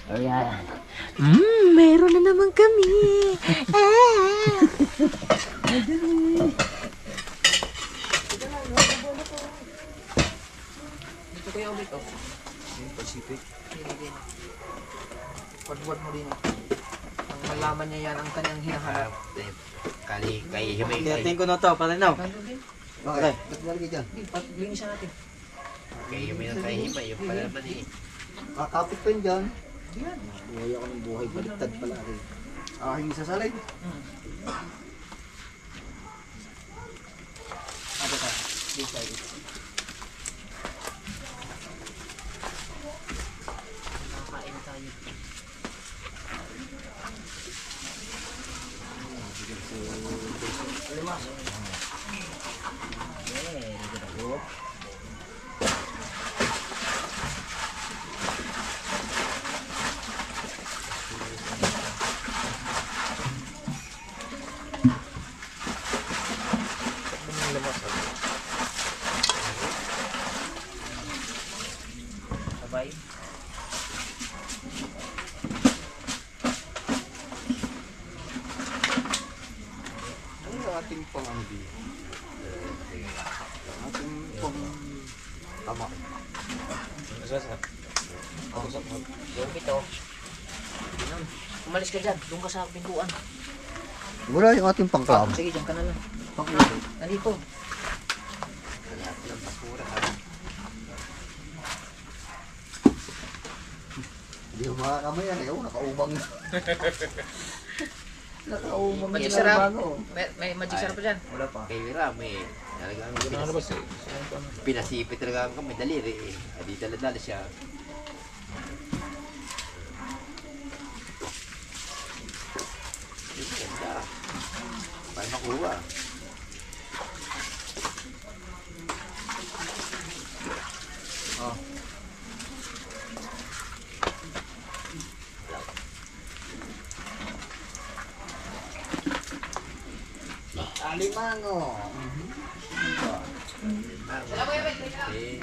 Ayan. Meron na naman kami. Dito kuya ulit oh. Pacific. Pagbuhat mo din. Ang malaman niya yan ang kanyang hinahanap. Kali himay. Tiyatin ko na to, palinaw. Bakit? Ba't nalagay dyan? Paglinisan natin. Kay himay ng kay himay. Yung pala naman eh. Kakapit pa yun dyan. Yan. Buhay ako ng buhay, baliktad pala rin. Aking sasalay. Ano ka? Dito tayo. Nakakain tayo. Sabay. Ano yung ating pang ano di? Ating pang tama. Yung ito. Yan. Umalis ka dyan. Doon ka sa pintuan. Wala yung ating pang klam. Sige, dyan ka na lang. Nandito. Hindi ko makakamay yan. Ayaw, nakaubang. Nakaubang Magic na sarap. bago. May magic sarap pa dyan. Wala pa. Kay Rami. Talagang pinasipit talaga ang kami. Daliri eh. Adi dala-dala siya. Ganda. Paano makuha? Oh. Alimango. Eh.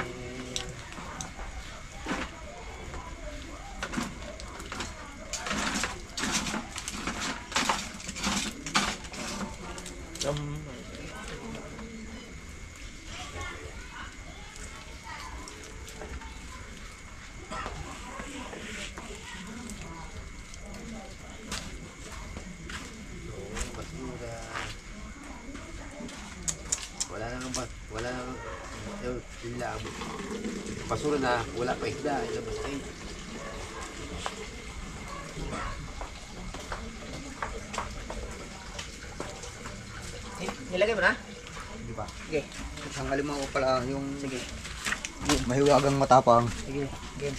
Basura. Wala nang yun lang. Basura na, wala pa isda, ilabas kayo. Nilagay mo na? Di ba? Sige. Isang alimango pala yung Sige. mahiwagang matapang. Sige. Game.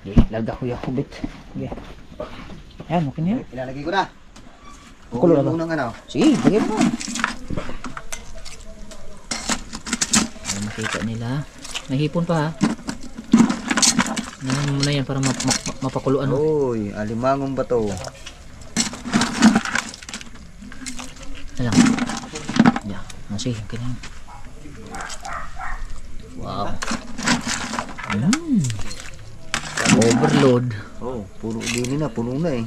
Okay, lagda ko yung kubit. Okay. Ayan, okay na yan. Ilalagay ko na. Kulo na ba? Unang ano. Sige, lagay mo. Para makita nila. May hipon pa ha. Naman mo na yan para mapakuluan mo. Uy, alimangong bato. Ayan. Yan. Sige, okay na yan. Wow. Overload. Oh, puno din na, puno na eh.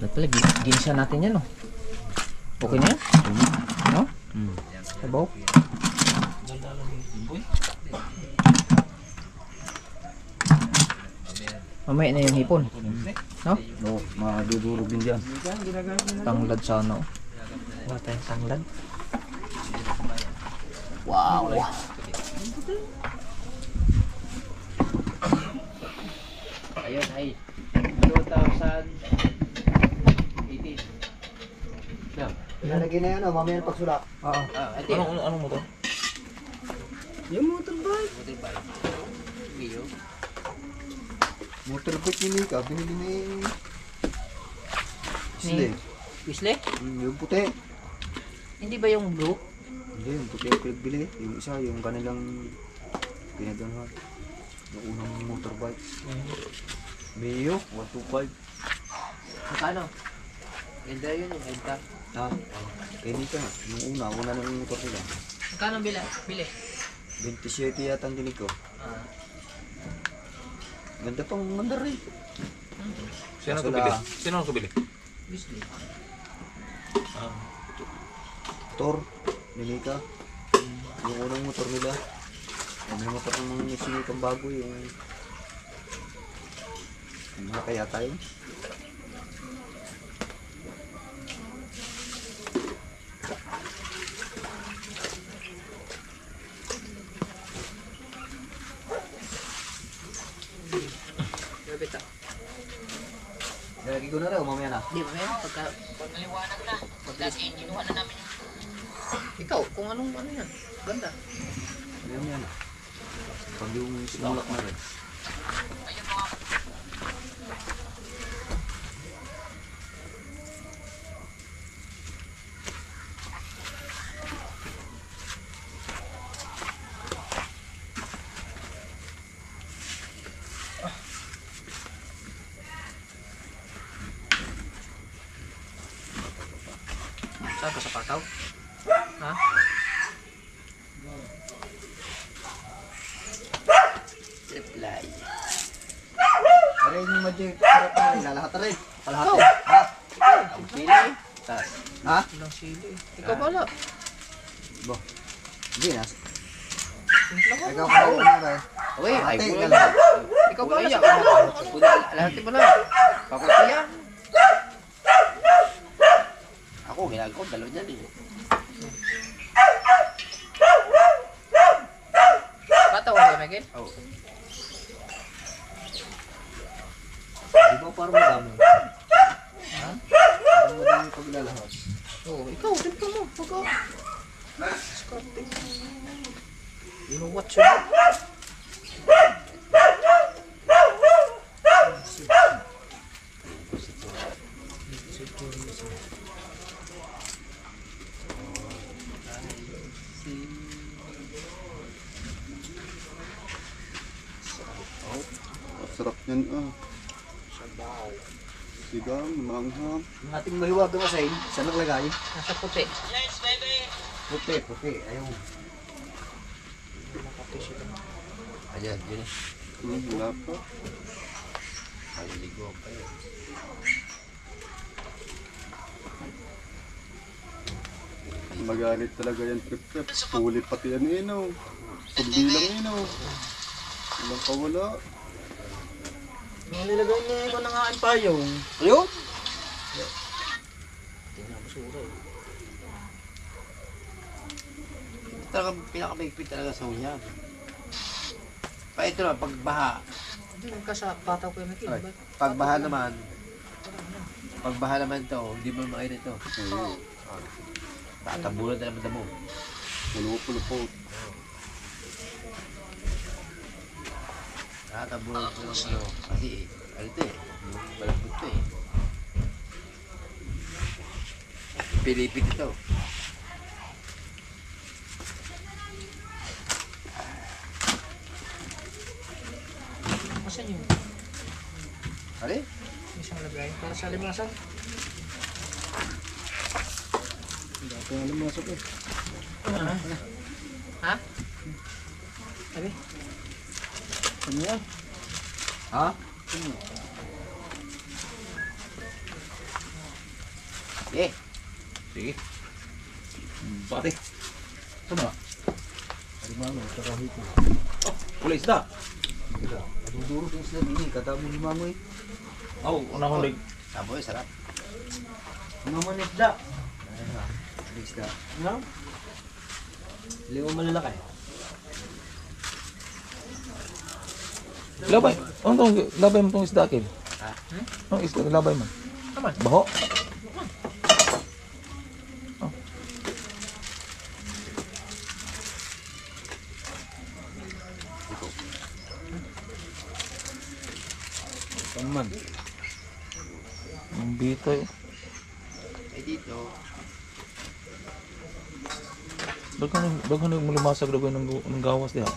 Dapat pala, ginisa natin yan, no? Okay na yan? No? Sabaw? Mamaya na yung hipon. No? No, madudurog din dyan. Tanglad sana. Wala tayong tanglad. Wow! Ayun ay 2018. No. Ilalagay na yan, oh, mamaya na pagsulak. Oo. Ito. Anong mo to? Yung motorbike. Motor ba? Iyo. Motorbike ni Mika, binili ni Isle. Wisle? Yung puti. Hindi ba yung blue? Hindi, yung puti ang pinagbili. Yung isa, yung kanilang pinaganohan. Yung unang motorbike. Mio, 125. Magkano? Ganda yun yung Enta. Ha? Kaya dito nga. Yung una ng motor nila. Magkano ang bili? 27 yata ang dinig ko. Ah. Ganda pang mandar rin. Sino Kaso nakabili? lang, Sino nakabili? Bisli. Motor, Linika. Yung unang motor nila. May motor ng sinikang bago yung mga kaya tayo. Grabe ta. Lagi ko na rin, mamaya na. Di ba yan? Pag naliwanag na. Pag kinuha na namin yung... Ikaw, kung anong ano yan. Ganda. Ayan yan. Pag yung simulak na rin. Saan ka sa pataw? Ha? Reply. Aray yung magic sarap na rin, lalahat na rin. Palahati. Ha? Ang pili. Tas. Ha? Ilang sili. Ikaw bala. Bo. Hindi na. Simpla ko. Ikaw pa rin na rin. Uy, ay Ate, kulay. gala. Ikaw bala. Kulay yan. Kulay. Lahat mo na. Papakuya. Ako, ginagawa ko. Dalawa niyan eh. Pataw ka, Miguel? Oh. Di ba parang madami? Ha? Parang madami paglalahat. Oo, ikaw. Simpla mo. Pagka. Skarte. You know what you do? Sarap yan Sigang, manghang. Yung ating mahiwag na kasain, saan naglagay? Nasa puti. Puti, puti. Ayaw. Ayan, yun eh. Wala pa. Maliligo pa yun. Magalit talaga yan, trip-trip. Huli pati yan Pagbilang Walang kawala. Yung nilagay niya ko na nga ang payong. Ayun! Talagang pinakamaigpit talaga sa unya. Pa ito na, pagbaha. Hindi ka sa pataw ko, Miguel. Ay, pagbaha naman to, hindi mo mainit to. Ayun. Tatabunan na naman damo. Pulupulupot. Tatabunan ko lang kasi, ano to eh, yung malapot to eh. Pilipit ito. Asan yun? Ano? Isang lagay. Para sa limasan. Hindi ako alam masok eh. Ha? Sabi? Ano yan? Ha? Eh, Sige. Pati. Sama. Ano ba mo? Karahit mo. Kulay isda. Naduduro yung sila din katamo ni Mamoy. Oh, una ko lig. saboy, sarap. Maman isda. Isda. No? Lima malalaki. Labay. Ano tong labay mo tong isda kin? Ha? Ang isda labay mo. Naman. Baho. Taman. Ang bitoy. Eh dito, Daghan mo lumasag daghan ng gawas diha.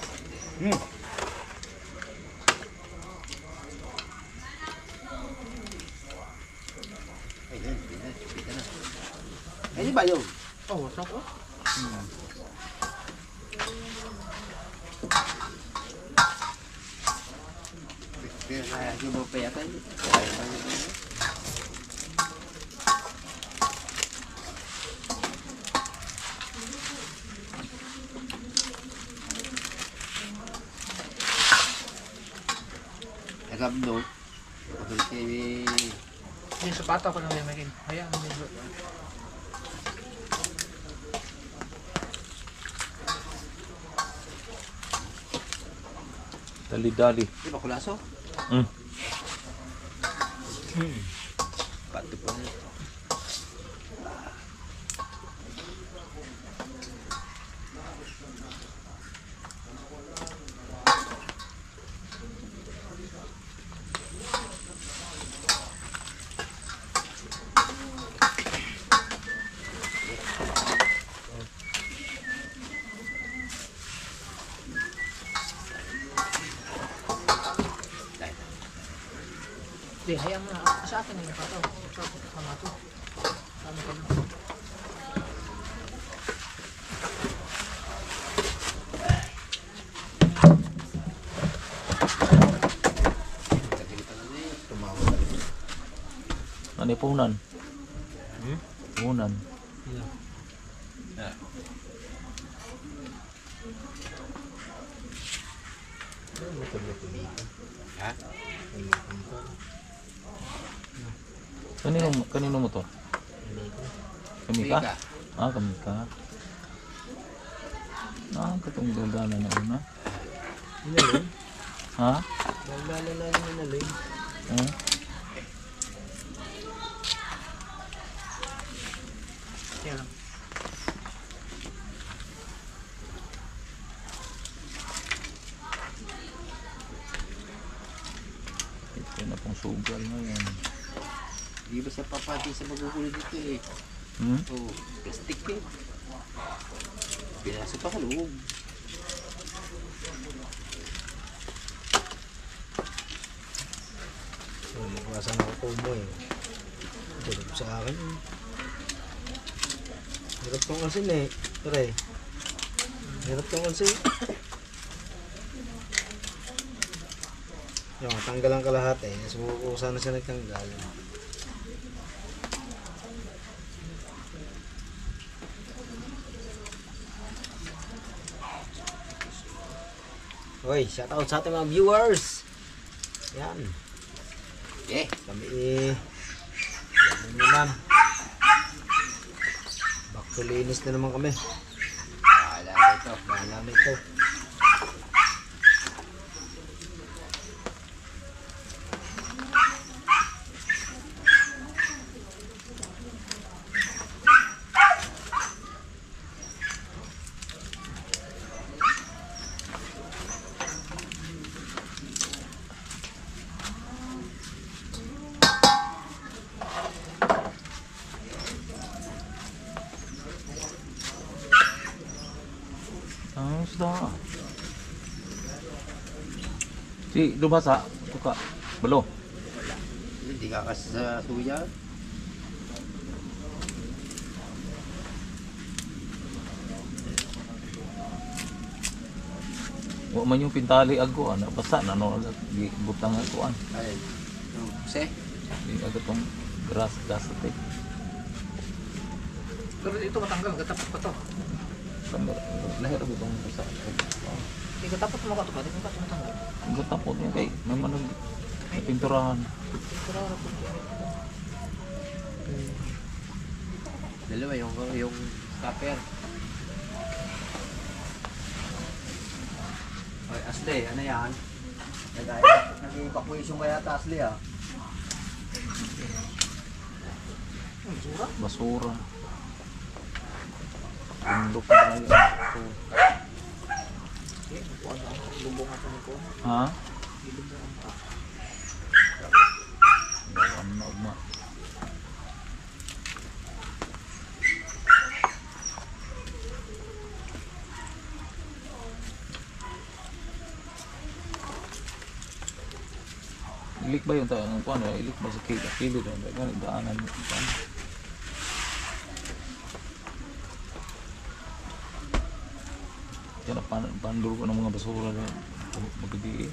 ayun, Eh, di ba yun? Oh, wasak ko. Kaya kaya yung mga payatan. Agam no. Kapag kayo Yung sapato ko na may makin. Hayaan mo yung Dali-dali. di ba kulaso? Hmm. Pato pa na. Hindi, hayaan mo na. Sa akin yung sapato. Sama to. Sama ko na. Ano yung puhunan? Puhunan. Ha? Kanino motor? Kamika? Mika. Ah, kamika. Ah, katong gagana na una. Ha? Nalala na yung nanaling. Ah. Kaya lang. Ito na pong sugal na yan. Di ba sa papati sa magugulo dito eh. Hmm? Oh, plastic eh. Pinasok pa sa loob. Iwasan ako po mo eh. Tulog sa akin eh. Hirap tong asin eh. Pare. Hirap tong asin. Yung tanggal ang kalahati. Sumukusa na siya nagtanggal. Hoy, shoutout sa ating mga viewers. Yan. Eh, Kami yan naman. Back to linis na naman kami. wala na ito. Bahala na ito. Ah, sudah. Si Lumasa, suka. Belum. Hindi ka kasi sa suya. Wa man yung pintali ako, ana basta na no di butang ako an. Ay, kasi, Di agad tong gas eh. Pero ito matanggal. Gatapat pa to. Kamera. Lahir ako tong basta. Hindi gatapat mo ka ito. Hindi ka ito matanggal. Ang tapos niya kay may manag pinturahan. Pero ano po? dalawa yung stopper. Hoy, Asli, ano yan? Nag-evacuation kaya ta, Asli ah. Basura. Bundok na yun. Lubong ako nito. Ha? Bawang na ugma. Ilik ba yung tayo? Ano, ilik ba sa kilid? Ano, daanan mo. Yan ang pandul ko ng mga basura na magdi.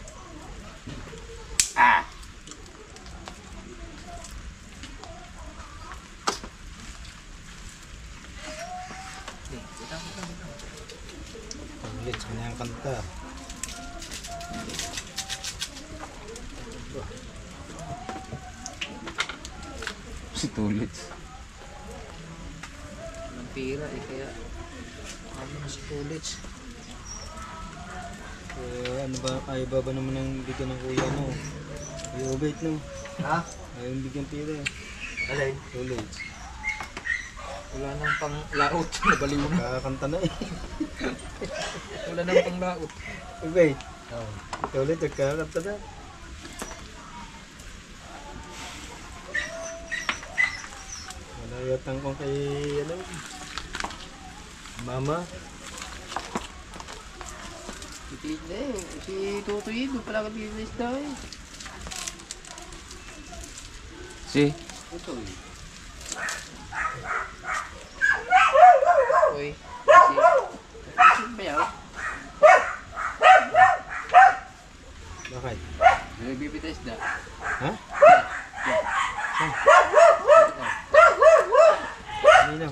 Ulit sa kanyang kanta. Si Tulit. Ng pira eh, kaya ano na si Tulits. Ano ba, ayaw ba naman ang bigyan ng kuya mo? Ayaw bait no? Ha? Ayaw yung bigyan pira eh. Alay. Ulit. Wala nang pang laot. Nabaliw na. Kakanta na eh. Wala nang pang laot. Bait. Ulit, nagkakanta na. Wala yatang kung kay, ano, mama. Titiid na eh. Si Tutoy, doon pala kami na isda eh. Si Tutoy. Uy. Si Bayaw. Bakit? Nagbibita isda. Ha? Nino?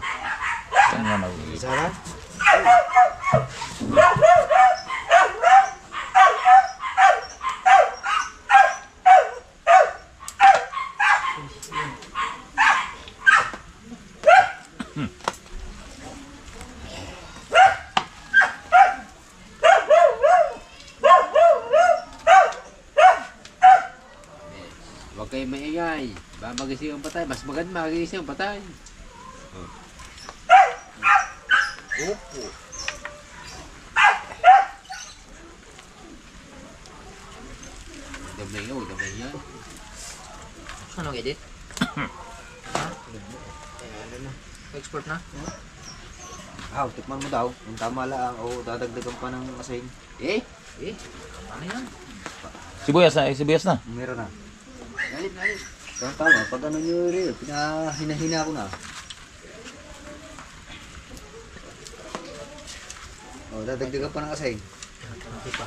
saan nga nag Sara? Huwag kayo maingay. Ba magising ang patay. Mas maganda magising ang patay. Opo. Damay nga, damay yan. Saan ang edit? Ha? Export na? Ah, tikman mo daw. Yung tama lang. O dadagdagan pa ng asin. Eh? Eh, ano yan? Sibuyas na, sibuyas na. Meron na. Galit, galit. Tama, pag ano nyo rin, pinahina ko na. O, dadagdagan pa ng asin. Hindi pa.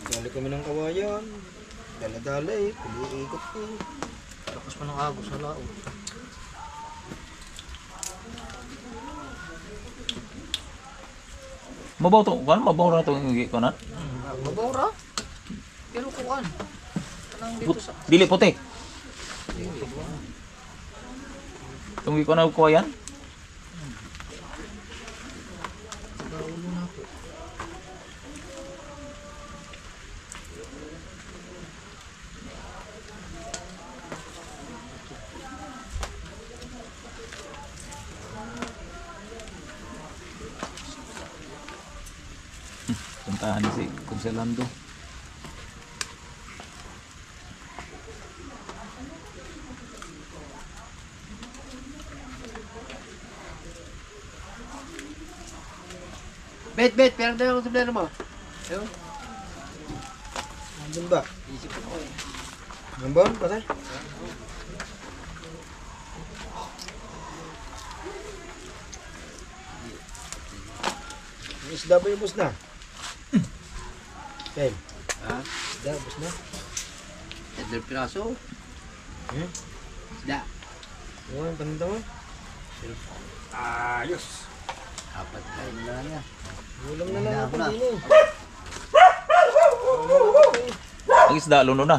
Dali kami ng kawayan. Dala-dala eh. Pag-iikot eh. Lakas pa ng agos sa laot. Mabaw to, kan mabaw ra to yung ko na. Mabora? Pero kuan. Anong dito sa... Dili puti. Tunggi ko na ko yan. Kaulo na ako. Puntahan si Conselando. Bet, perang tayo ang sublero mo. Ayun. Nandun ba? Isip ko eh. Nandun? Patay? Yung isda ba yung bus na? Ken, Ha? isda, bus na? Edler piraso. Hmm? Isda. Yung panunta mo? Ayos! Apat na. Wala na. Ulam na Wala lang na. ako din eh. Ang isda luno na.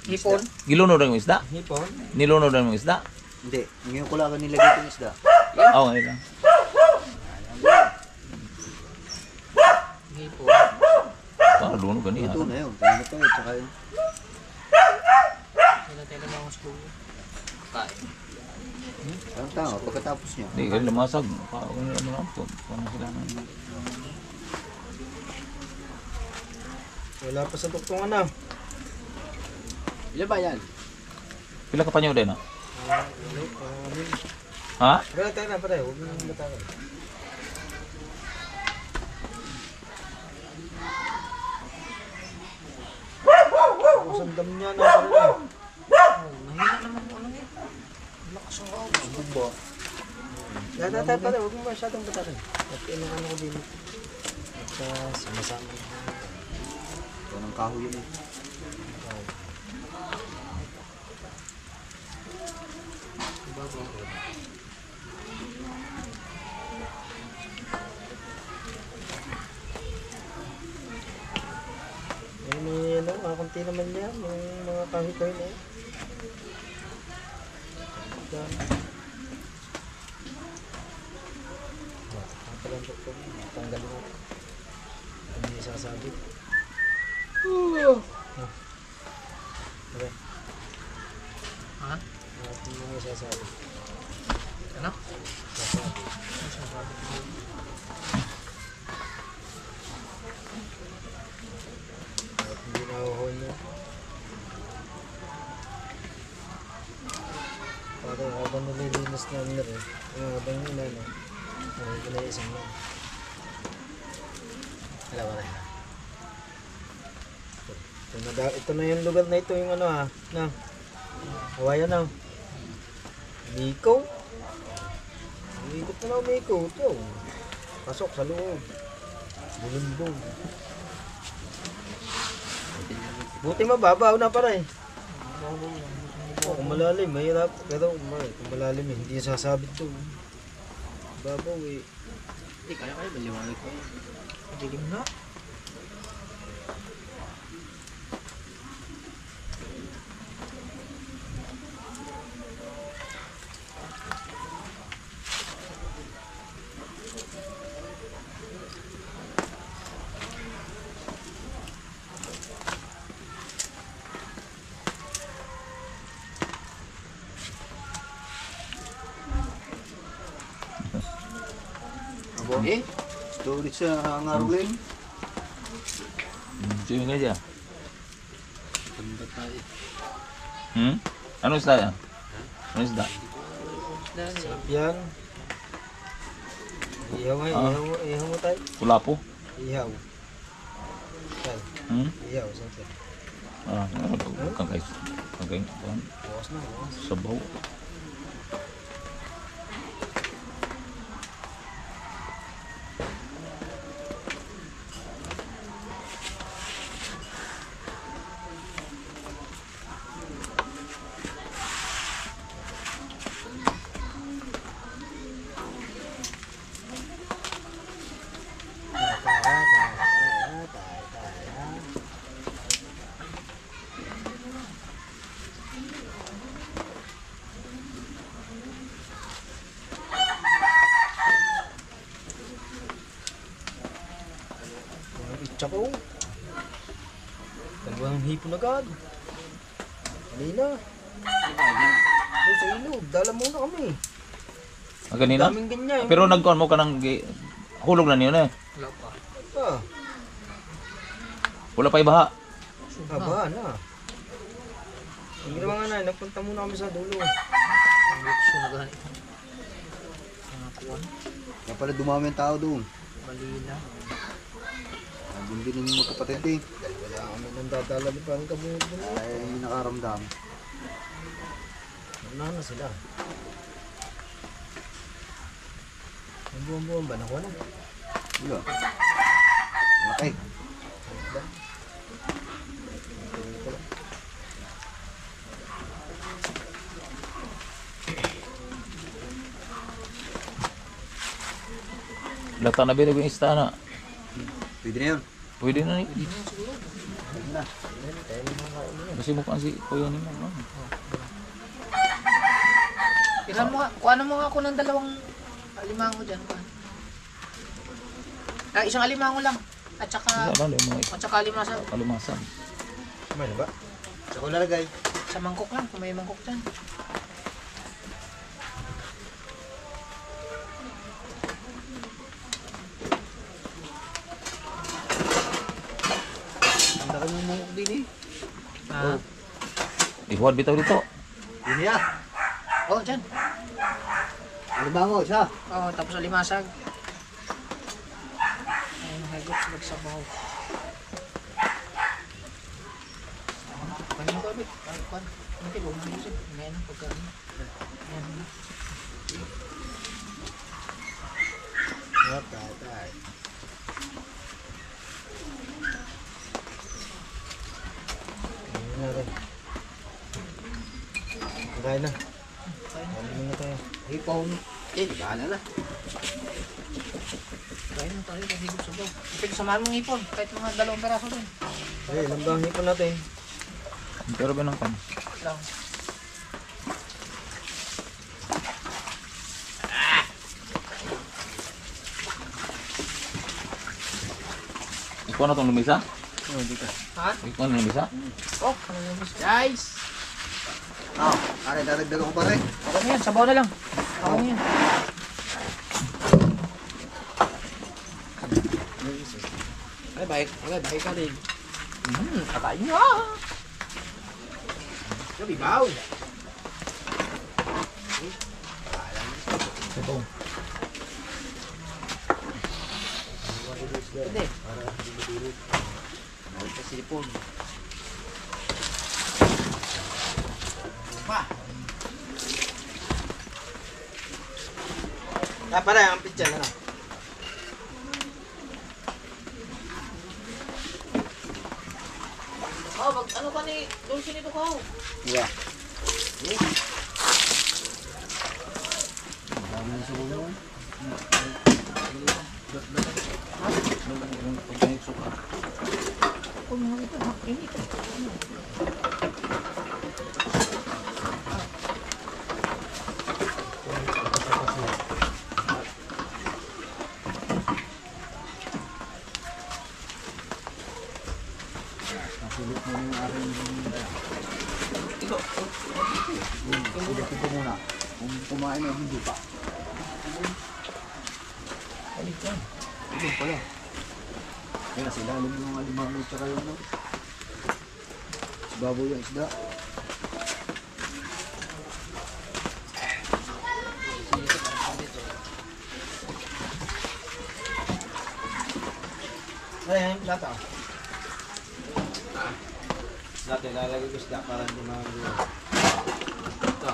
Hipon? Giluno na yung isda. Hipon? Niluno na yung isda. Hindi. Ngayon ko lang nilagay itong isda. Oh, ngayon lang. Hipon. Para luno gani ha. Ito na yun. Tayo na to. Tsaka yun. Sila lang ako sa kulo. Kain. Parang tama. Pagkatapos niya. Di kayo lumasag. Ano na po. Paano sila na. Wala pa sa tuktungan na. Ilan ba yan? Pila ka pa nyo din ha? Ano? Ha? Wala tayo na patay. Huwag mo nang batakan. ang dam niya na parang. Mahina naman yung ano niya. Lakas ang ako. Bumba. Tatay, huwag mo masyadong batarin. At ano ko din. At sama-sama. Ito ng kahoy yun eh. May ano, kunti naman yan. Yung mga kahoy-kahoy na yan. Palantok ko. Tanggal mo. Hindi sasabit. Okay. Ha? Hindi mo sasabit. Ano? Sasabit. At hindi nahuhon niya. Parang habang nililinis na ano rin. Habang inano. Ay, ko na isang lang. Wala ba na? Ito na yung lugar na ito, yung ano ha. Na. Hawayan na. Miko. Umikot na lang Miko. Ito. Pasok sa loob. Bulundong. Buti mababaw na para eh. Kung malalim, mahirap. Pero kung malalim eh, hindi sasabit to. Babaw eh. Hindi, kaya baliwanag ko. Dilim na. Abo. Storage siya ang Arlen. Sino nga siya? Ganda tayo. Ano isda yan? Ano isda? Sarap yan. Ihaw nga, ihaw mo tayo. Kulapo? Ihaw. Tayo, ihaw, siyempre. Kagay. Bukas na, bukas. Sabaw. Tsako. Dalawang hipon agad. Kanina. So, sa ilog, dala muna kami. Kanina? Daming ganyan. Pero nagkuhan mo ka ng hulog na niyo na eh. Wala pa. Ah, Wala pa ibaha. haba na. Ang ginawa nga na, nagpunta muna kami sa dulo. Kaya pala dumami ang tao doon. Balila. Andun din yung magkapatid eh. Wala kami nang dadala ni parang kabudo na. Ay nakaramdam. Wala na sila. Ang buwan-buwan ba? Nakuha na. Wala. Malaki. Lata na bilog yung istana. Pwede na yun. Pwede na ni. Pwede na. Kasi mukhang si Kuya ni Mama. Kailan mo nga, kuha mo nga ako ng dalawang alimango dyan. Isang alimango lang. At saka, Isa lang yung mga alimasag. kalimasan. May na ba? Saka ko lalagay. Sa mangkok lang, kung may mangkok dyan. Ang laki ng mungkok din eh. Ah. Ihuwad bitaw dito. Yun ya. Oh, dyan. Ano ba mo siya? Oh, tapos alimasag. Ay, nahigot sa nagsabaw. Kapit, kuan. Hindi ko maisip. Ngayon ang pagkain. Yan. What tatay? Ayun na rin. Kain na. Kain muna tayo. Hipaw. Eh, bahala na. Kain na tayo. Higop sa baw. Pwede samahan mong ipon. Kahit mga 2 peraso din. Okay, ilang ba ang hipon natin? Pero ba ng kan? Lang. Ikaw na itong lumisa? Oh, di ka. Ha? Ikaw na lumisa? Oh, ano yung gusto? Guys! Ah, pare, dadagdagan ko pare. Okay na yan. Sabaw na lang. Okay na yan. Ay, baik. Okay, baik ka din. Kakain nyo. Gabi, baw. Sabaw. Pwede. Sa sipon. Pa. Ah, pare, ang pizza na. Oh, ano ka ni Dulce nito ko? Yeah. Oh, mga ito. Init. Ito muna. Kung kumain na hindi pa. Balik yan. Ito pala. Kaya nasa ilalim ng mga limango tsaka yun. No? Baboy yung isda. Ay, yung plata. Dati lalagay ko isda para hindi magulo. Ito.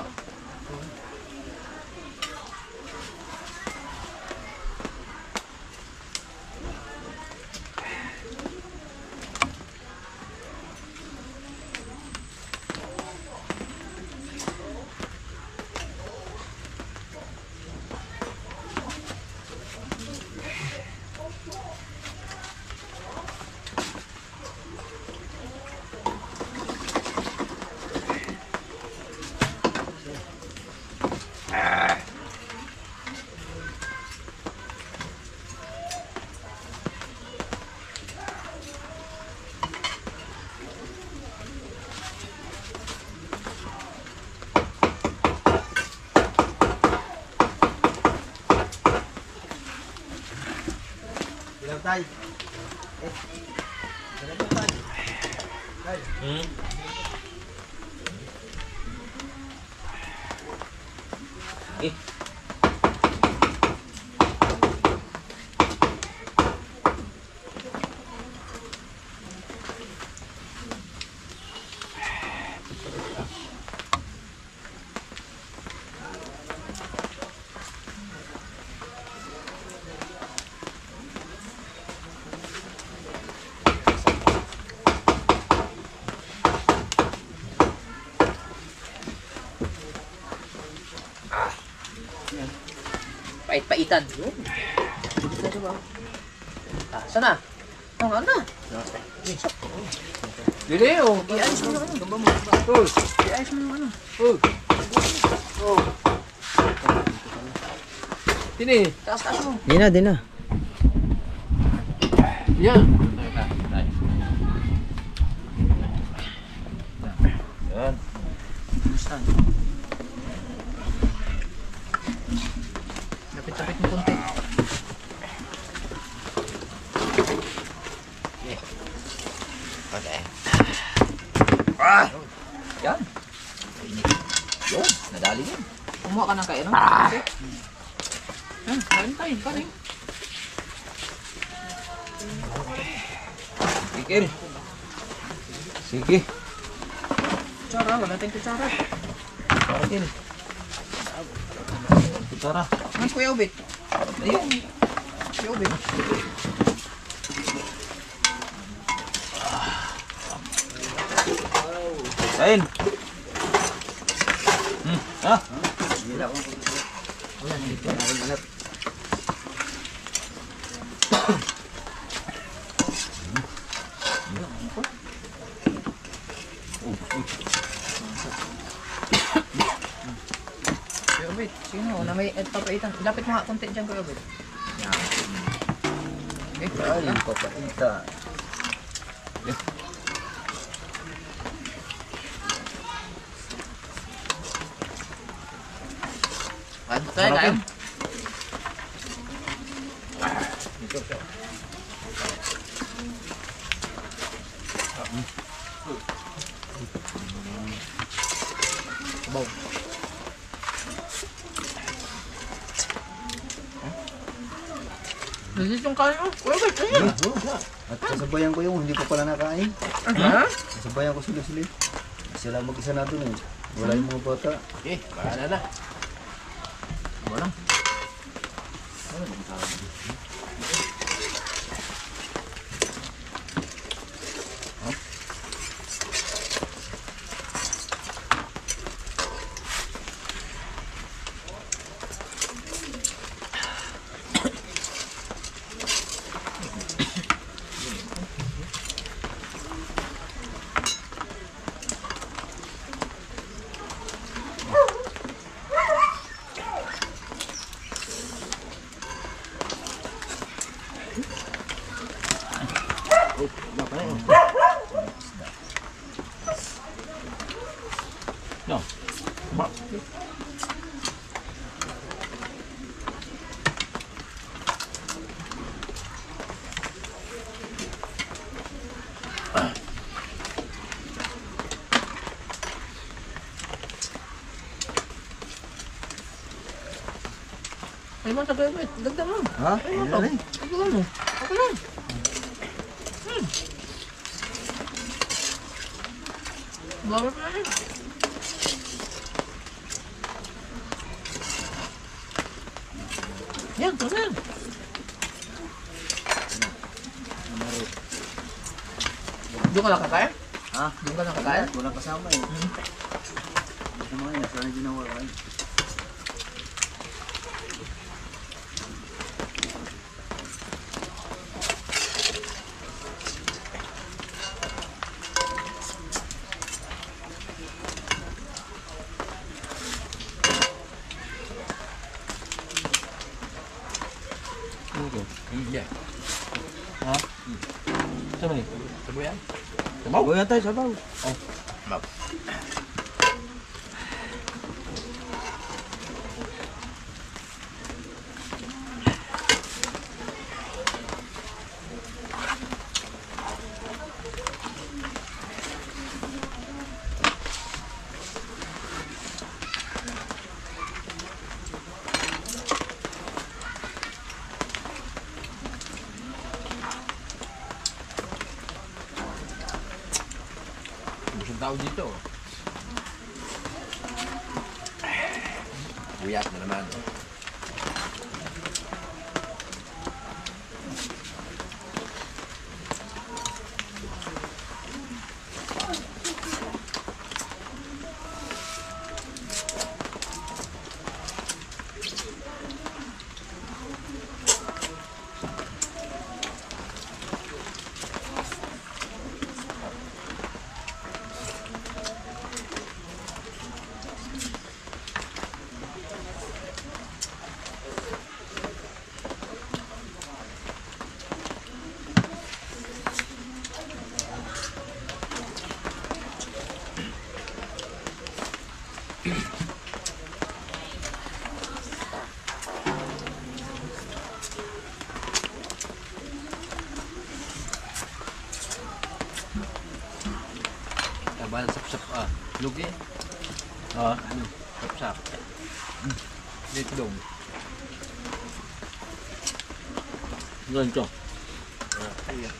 Ilang tay? Ilang ba tay? Tay. Pait-paitan. Ah, sana? Ang ano na? Dili, oh. I-ayos mo yung ano. Oh, i-ayos mo yung ano. Oh. Tini, taas-taas mo. Di na. Yan. Yan. Gusto. Lapit-lapit mo konti. Okay. Yan. Yun, nadali yun. Kumuha ka ng kaya, no? Yan, kain tayo, kain. Sige. Sige. Kutsara, wala tayong kutsara. Para din. Kutsara. Ang Kuya Ubit. Ayun. Kuya Ubit. Kain. Ha? Wala, dito. Kuya Ubit, sino? Na may papaitan. Lapit mo nga konti dyan, Kuya Ubit. Yan. Okay, Ay, papaita. Ano tayo, kayo? Nandito yung kain mo. Kuya Ubit, ayun. At sasabayan ko yung hindi pa pala nakain. Ha? Sasabayan ko sila. Sila mag-isa na doon eh. Wala yung mga bata. Okay, bahala na. Wala. No. Ba. Ay mo, Kuya Ubit. Dagdag mo. Ha? Ay mo, Wala na eh. dagdag mo. Ako lang. Bawa pa rin. Yan, ito na yan. Doon ka lang kakain? Ha? Doon ka lang kakain? Walang kasama eh. Kasama nga yun. Sana ginawa ka eh. Hindi. Sama ni. Sabayan. Sabaw yan tayo, sabaw. Busog tao dito. Buyat na naman. Tabalan sap-sap lugi. Ano? Sap-sap. Dito dong. Ganito. Iya.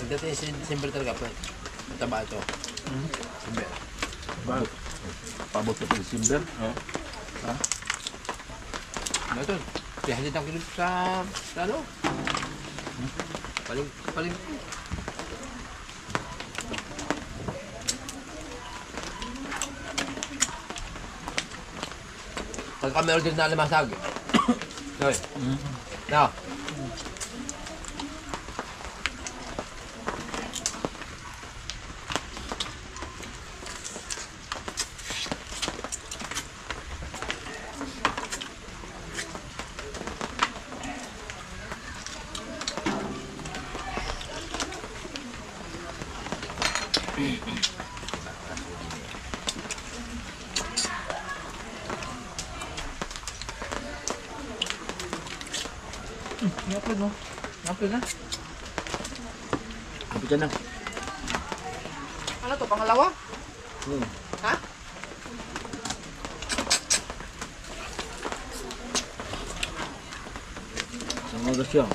Pagdating sa December talaga, mataba ito. December. Pabot na sa December. Oh. Ano ito? 300 ang kilo sa ano? Paling. Pag kami order na limasag. Noy. No. I-upload mo. I-upload na. Kapit dyan na. Ano to, pangalawa? Ha? Isang oras yan.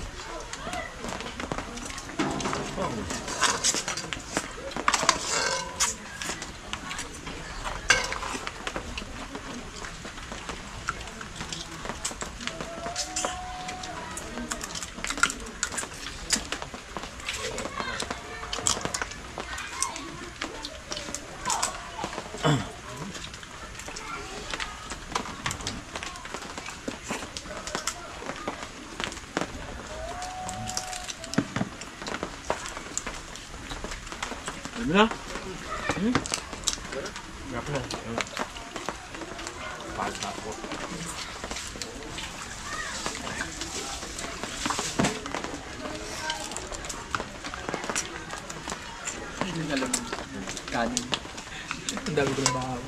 Ano na? Kanin. Ang dami ko ng bahaw.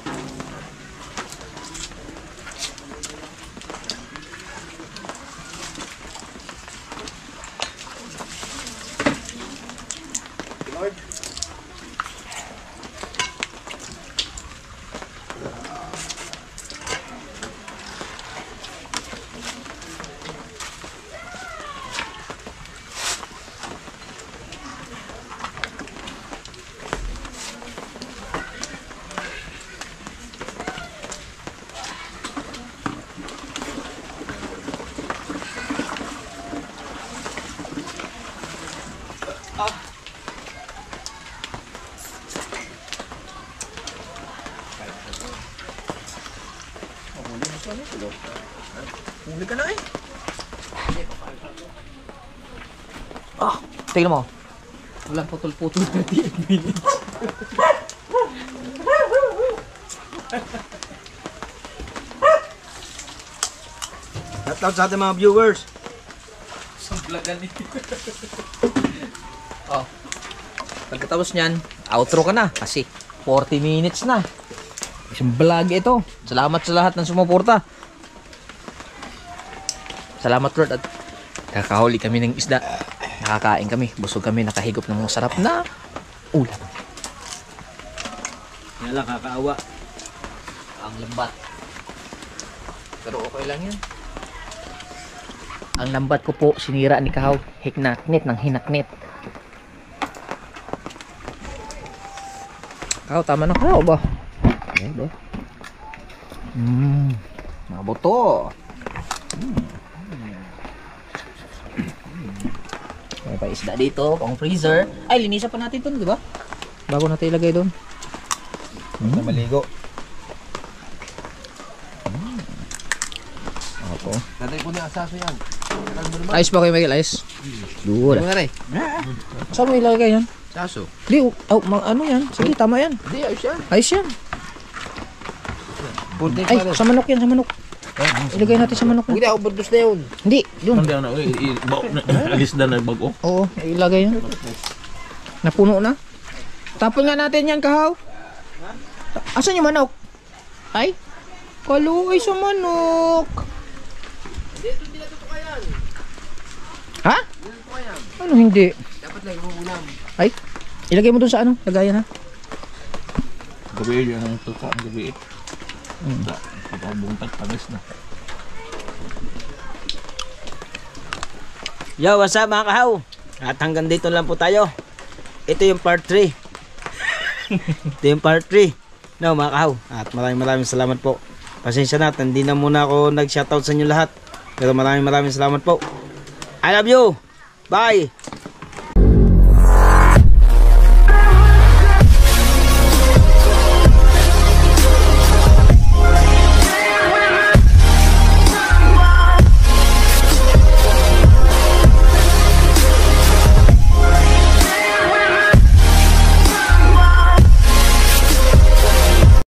Huli ka na eh. Tingnan mo. Walang putol-putol 38 minutes. Shout out sa ating mga viewers. Sablagan eh. Oh. Pagkatapos niyan, outro ka na kasi 40 minutes na. Isang vlog ito. Salamat sa lahat ng sumuporta. Salamat Lord at kakahuli kami ng isda. Nakakain kami. Busog kami. Nakahigop ng masarap na ulam. Yan lang, kakaawa. Ang lambat. Pero okay lang yan. Ang lambat ko po, sinira ni Kahaw. Hiknaknit ng hinaknit. Kahaw, tama na Kahaw ba? Ayan, mga buto. May pa isda dito, pang freezer. Ay, linisan pa natin ito, di ba? Bago natin ilagay doon. Na maligo. Opo. Tatay ko na asaso yan. Ayos ba kayo, Michael? Ayos? Good. Ano nga rin? Saan mo ilagay yan? Saso. Di, ano yan? Sige, tama yan. Hindi, ayos yan. Ayos yan. Punti Ay, sa manok yan, sa manok. Ilagay natin sa manok. Hindi, overdose na yun. Hindi, yun. Hindi na, alis na nagbago. Oo, ilagay yan. Napuno na. Tapon nga natin yan, Kahaw. Asan yung manok? Ay? Kaluoy sa manok. Hindi na tutukayan. Ha? Hindi na tutukayan. Ano hindi? Dapat lang umuulam. Ay, ilagay mo dun sa ano? Lagayan ha? Gabi yun ang tuto ang gabi. Pagkabuntag panis na. Yo, what's up mga kahaw? At hanggang dito lang po tayo. ito yung part 3. Ito yung part 3. No, mga kahaw. At maraming salamat po. Pasensya na, hindi na muna ako nag-shoutout sa inyo lahat. Pero maraming salamat po. I love you. Bye.